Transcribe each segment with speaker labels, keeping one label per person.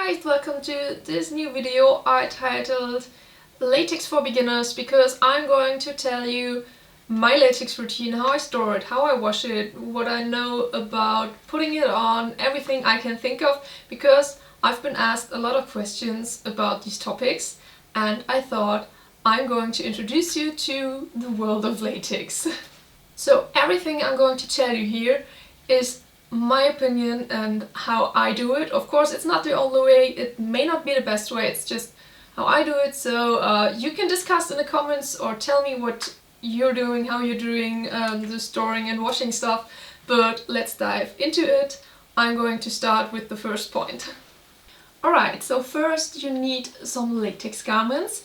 Speaker 1: guys, welcome to this new video I titled Latex for Beginners, because I'm going to tell you my latex routine, how I store it, how I wash it, what I know about putting it on, everything I can think of, because I've been asked a lot of questions about these topics and I thought I'm going to introduce you to the world of latex. So everything I'm going to tell you here is my opinion and how I do it. Of course, it's not the only way, it may not be the best way, it's just how I do it. So you can discuss in the comments or tell me what you're doing, how you're doing the storing and washing stuff. But let's dive into it. I'm going to start with the first point. Alright, so first you need some latex garments.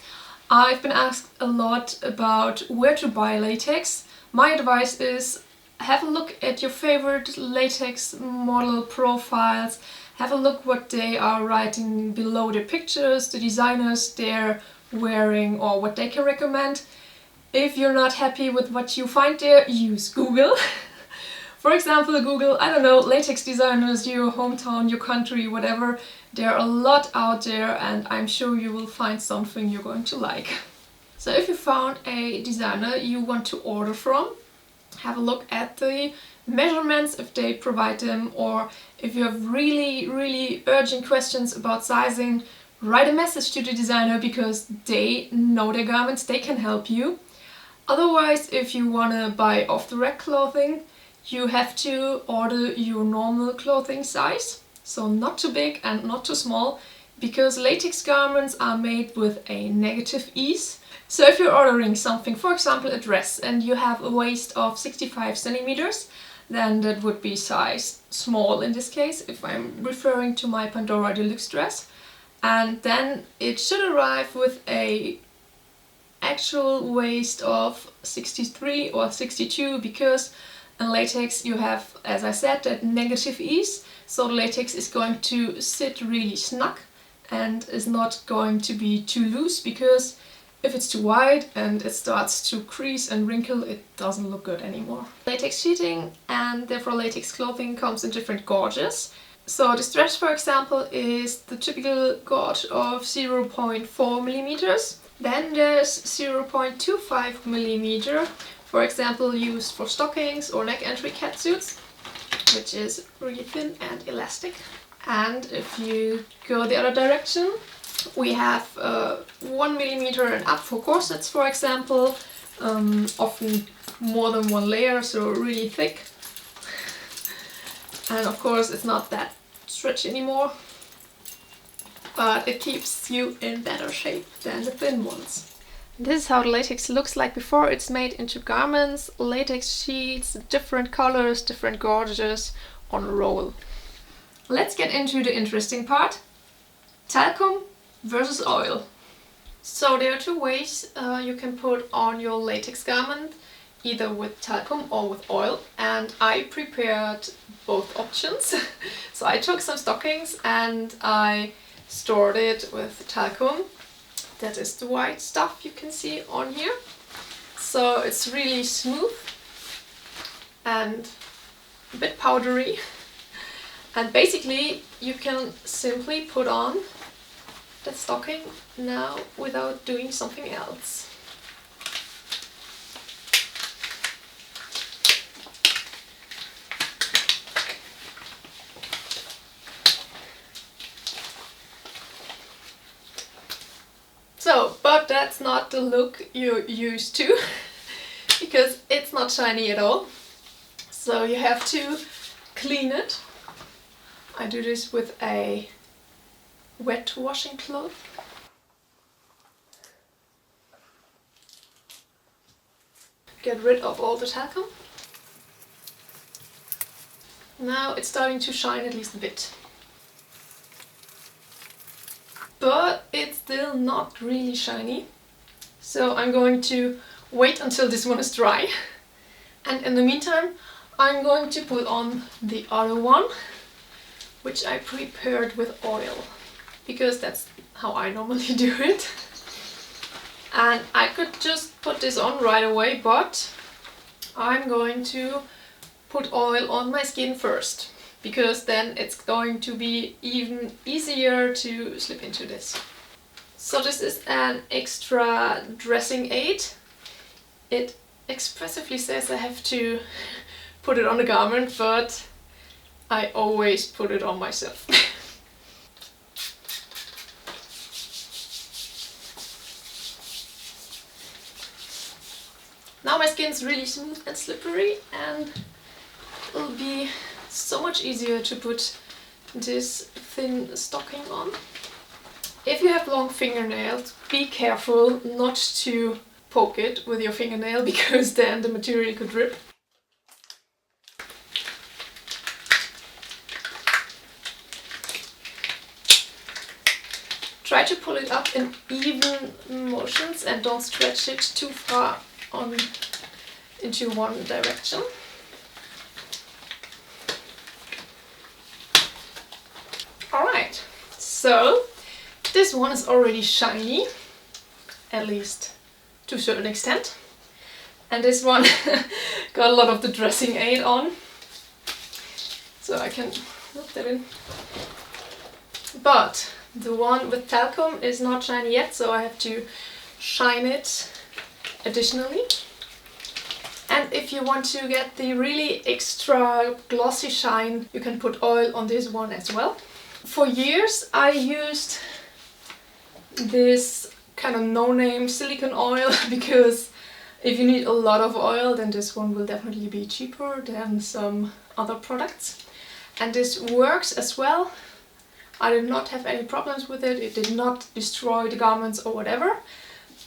Speaker 1: I've been asked a lot about where to buy latex. My advice is have a look at your favorite latex model profiles, have a look what they are writing below their pictures, the designers they're wearing or what they can recommend. If you're not happy with what you find there, use Google. For example, Google, I don't know, latex designers, your hometown, your country, whatever. There are a lot out there and I'm sure you will find something you're going to like. So if you found a designer you want to order from, have a look at the measurements if they provide them, or if you have really urgent questions about sizing, write a message to the designer because they know their garments, they can help you. Otherwise, if you want to buy off-the-rack clothing, you have to order your normal clothing size, so not too big and not too small, because latex garments are made with a negative ease. So if you're ordering something, for example a dress, and you have a waist of 65 centimeters, then that would be size small in this case, if I'm referring to my Pandora Deluxe dress. And then it should arrive with a actual waist of 63 or 62, because in latex you have, as I said, that negative ease, so the latex is going to sit really snug and is not going to be too loose, because if it's too wide and it starts to crease and wrinkle, it doesn't look good anymore. Latex sheeting and therefore latex clothing comes in different gauges. So this dress, for example, is the typical gauge of 0.4 millimeters. Then there's 0.25 millimeter, for example, used for stockings or neck entry catsuits, which is really thin and elastic. And if you go the other direction, we have 1 millimeter and up for corsets, for example, often more than one layer, so really thick. And of course it's not that stretchy anymore, but it keeps you in better shape than the thin ones. This is how the latex looks like before it's made into garments, latex sheets, different colors, different gauges on a roll. Let's get into the interesting part. Talcum versus oil. So there are two ways you can put on your latex garment, either with talcum or with oil, and I prepared both options. So I took some stockings and I stored it with talcum. That is the white stuff you can see on here. So it's really smooth and a bit powdery. And basically you can simply put on the stocking now without doing something else. So, but that's not the look you're used to, because it's not shiny at all. So you have to clean it. I do this with a wet washing cloth. Get rid of all the talcum. Now it's starting to shine at least a bit. But it's still not really shiny. So I'm going to wait until this one is dry. And in the meantime, I'm going to put on the other one, which I prepared with oil, because that's how I normally do it. And I could just put this on right away, but I'm going to put oil on my skin first. because then it's going to be even easier to slip into this. So this is an extra dressing aid. It expressively says I have to put it on the garment, but I always put it on myself. Now my skin's really smooth and slippery, and it'll be so much easier to put this thin stocking on. If you have long fingernails, be careful not to poke it with your fingernail, because then the material could rip. Try to pull it up in even motions and don't stretch it too far on into one direction. Alright, so this one is already shiny, at least to a certain extent. And this one got a lot of the dressing aid on, so I can rub that in. But the one with talcum is not shiny yet, so I have to shine it additionally. And if you want to get the really extra glossy shine, you can put oil on this one as well. For years I used this kind of no-name silicone oil because if you need a lot of oil, then this one will definitely be cheaper than some other products. And this works as well. I did not have any problems with it. It did not destroy the garments or whatever.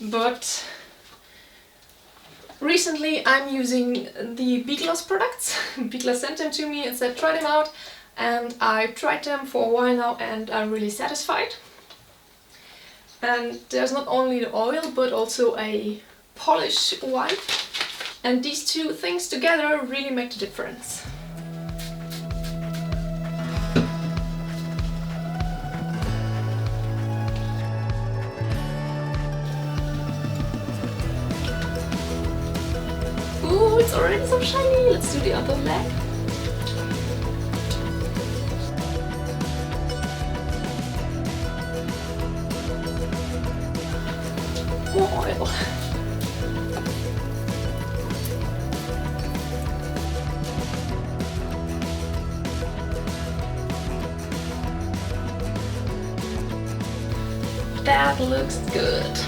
Speaker 1: But recently I'm using the Begloss products. Begloss sent them to me and said try them out, and I've tried them for a while now and I'm really satisfied. And there's not only the oil but also a polish wipe, and these two things together really make the difference. Ooh, it's already so shiny! Let's do the other leg. More oil. That looks good.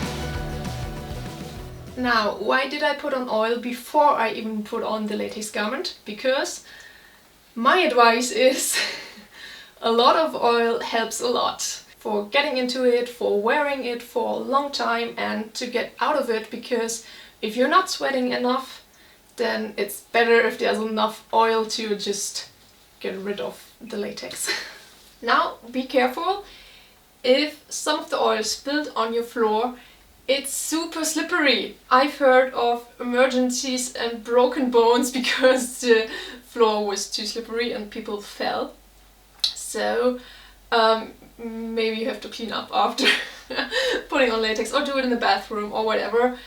Speaker 1: Now, why did I put on oil before I even put on the latex garment? Because my advice is a lot of oil helps a lot for getting into it, for wearing it for a long time, and to get out of it, because if you're not sweating enough, then it's better if there's enough oil to just get rid of the latex. Now, be careful. If some of the oil spilled on your floor, it's super slippery. I've heard of emergencies and broken bones because the floor was too slippery and people fell. So maybe you have to clean up after putting on latex, or do it in the bathroom or whatever.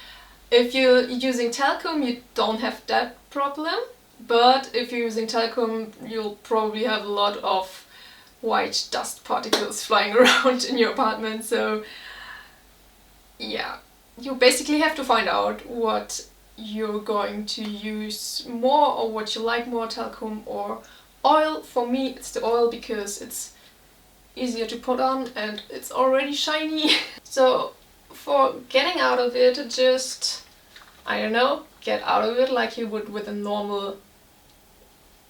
Speaker 1: If you're using talcum, you don't have that problem, but if you're using talcum, you'll probably have a lot of white dust particles flying around in your apartment. So yeah, you basically have to find out what you're going to use more, or what you like more, talcum or oil. For me it's the oil because it's easier to put on and it's already shiny. So for getting out of it, just, I don't know, get out of it like you would with a normal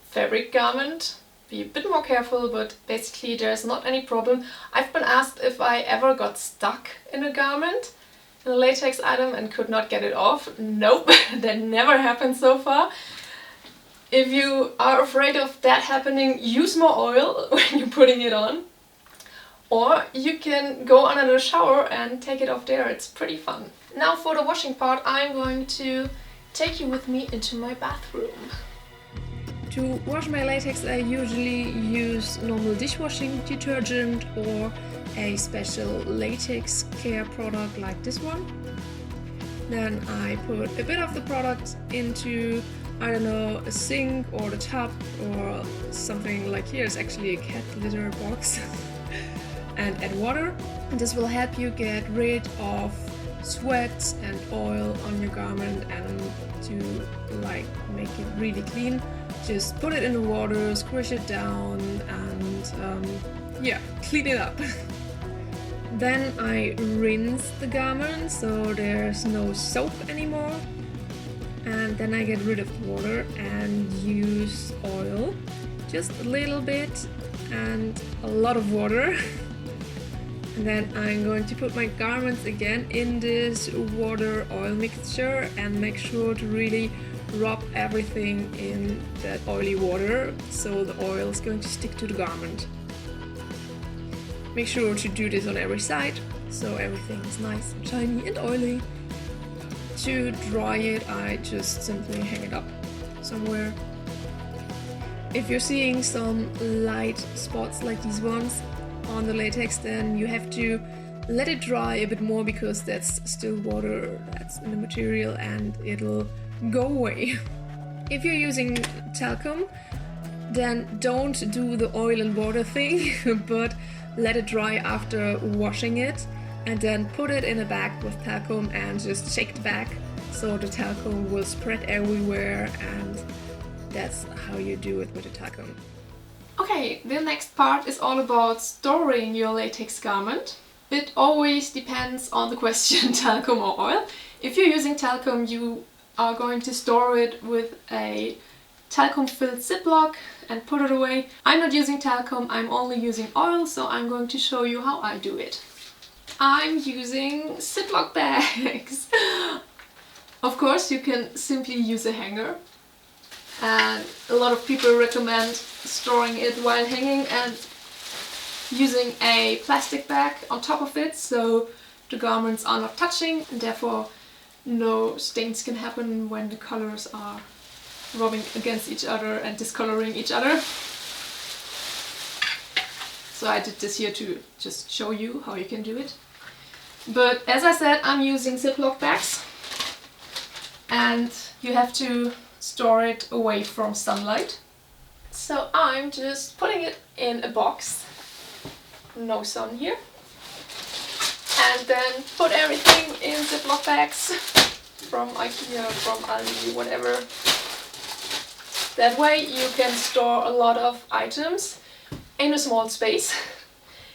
Speaker 1: fabric garment. Be a bit more careful, but basically there's not any problem. I've been asked if I ever got stuck in a garment, in a latex item, and could not get it off. Nope, that never happened so far. If you are afraid of that happening, use more oil when you're putting it on. Or you can go under the shower and take it off there. It's pretty fun. Now for the washing part, I'm going to take you with me into my bathroom. To wash my latex, I usually use normal dishwashing detergent or a special latex care product like this one. Then I put a bit of the product into I don't know, a sink or the tub or something like here is actually a cat litter box and add water. And this will help you get rid of sweat and oil on your garment and to like make it really clean. Just put it in the water, squish it down and yeah, clean it up. Then I rinse the garment so there's no soap anymore. And then I get rid of the water and use oil, just a little bit and a lot of water. And then I'm going to put my garments again in this water oil mixture and make sure to really rub everything in that oily water so the oil is going to stick to the garment. Make sure to do this on every side so everything is nice and shiny and oily. To dry it, I just simply hang it up somewhere. If you're seeing some light spots like these ones on the latex, then you have to let it dry a bit more because that's still water that's in the material and it'll go away. If you're using talcum, then don't do the oil and water thing, but let it dry after washing it and then put it in a bag with talcum and just shake the bag so the talcum will spread everywhere, and that's how you do it with the talcum. Okay, the next part is all about storing your latex garment. It always depends on the question, talcum or oil. If you're using talcum, you are going to store it with a talcum-filled Ziploc and put it away. I'm not using talcum, I'm only using oil, so I'm going to show you how I do it. I'm using Ziploc bags. Of course, you can simply use a hanger. And a lot of people recommend storing it while hanging and using a plastic bag on top of it so the garments are not touching and therefore no stains can happen when the colors are rubbing against each other and discoloring each other. So I did this here to just show you how you can do it. But as I said, I'm using Ziploc bags and you have to store it away from sunlight. So I'm just putting it in a box, no sun here, and then put everything in Ziploc bags from IKEA, from Aldi, whatever. That way you can store a lot of items in a small space.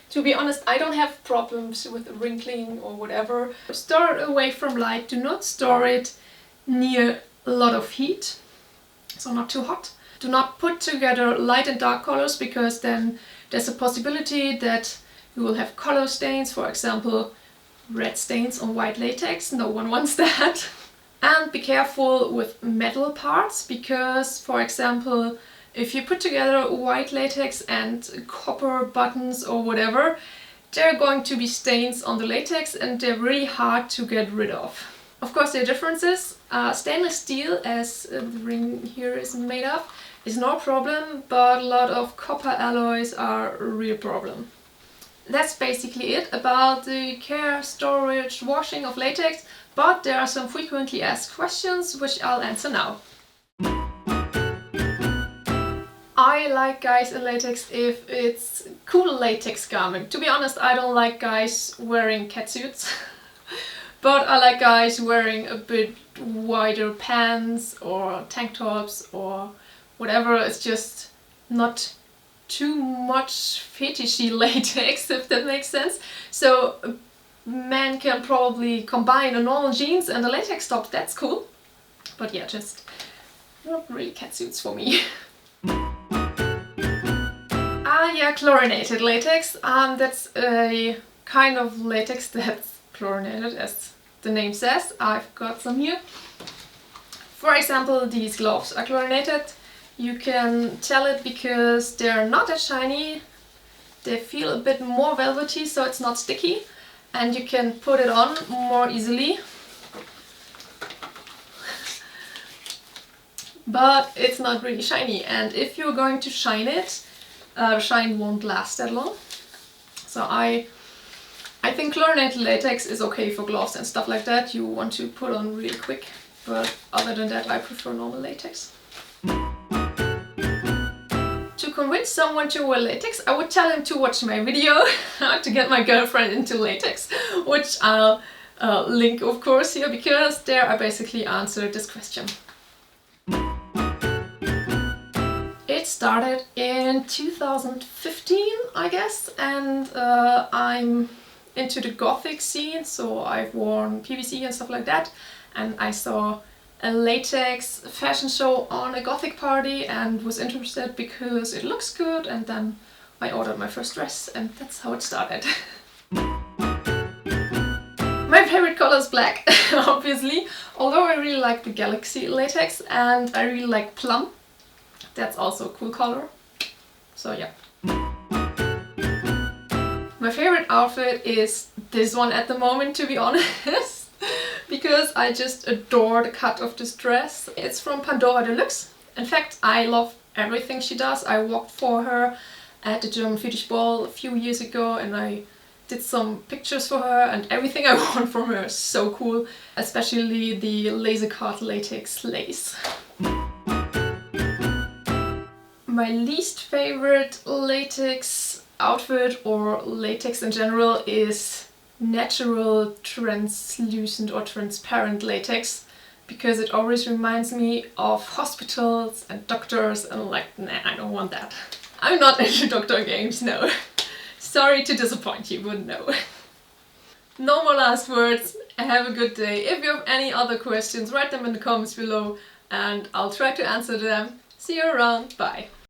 Speaker 1: To be honest, I don't have problems with wrinkling or whatever. Store it away from light, do not store it near a lot of heat, so not too hot. Do not put together light and dark colors because then there's a possibility that you will have color stains, for example red stains on white latex. No one wants that. And be careful with metal parts because, for example, if you put together white latex and copper buttons or whatever, there are going to be stains on the latex and they're really hard to get rid of. Of course, there are differences. Stainless steel, as the ring here is made of, is no problem, but a lot of copper alloys are a real problem. That's basically it about the care, storage, washing of latex, but there are some frequently asked questions which I'll answer now. I like guys in latex if it's cool latex garment. To be honest, I don't like guys wearing catsuits. But I like guys wearing a bit wider pants or tank tops or whatever. It's just not too much fetishy latex, if that makes sense. So men can probably combine a normal jeans and a latex top, that's cool. But yeah, just not really catsuits for me. Yeah, chlorinated latex. That's a kind of latex that's chlorinated, as the name says. I've got some here. For example, these gloves are chlorinated. You can tell it because they're not that shiny. They feel a bit more velvety, so it's not sticky. And you can put it on more easily. But it's not really shiny. And if you're going to shine it, the shine won't last that long. So I think chlorinated latex is okay for gloves and stuff like that you want to put on really quick. but other than that I prefer normal latex. To convince someone to wear latex, I would tell him to watch my video how to get my girlfriend into latex, which I'll link of course here, because there I basically answered this question. It started in 2015, I guess, and I'm into the gothic scene, so I've worn PVC and stuff like that, and I saw a latex fashion show on a gothic party and was interested because it looks good, and then I ordered my first dress and that's how it started. My favorite color is black, obviously, although I really like the Galaxy latex and I really like plum. That's also a cool color. So yeah. My favorite outfit is this one at the moment, to be honest, because I just adore the cut of this dress. It's from Pandora Deluxe. In fact, I love everything she does. I walked for her at the German Fetish Ball a few years ago and I did some pictures for her, and everything I want from her is so cool, especially the laser cut latex lace. My least favorite latex outfit, or latex in general, is natural translucent or transparent latex, because it always reminds me of hospitals and doctors, and like, nah, I don't want that. I'm not into doctor games, no. Sorry to disappoint you, but no. No more last words. Have a good day. If you have any other questions, write them in the comments below and I'll try to answer them. See you around. Bye.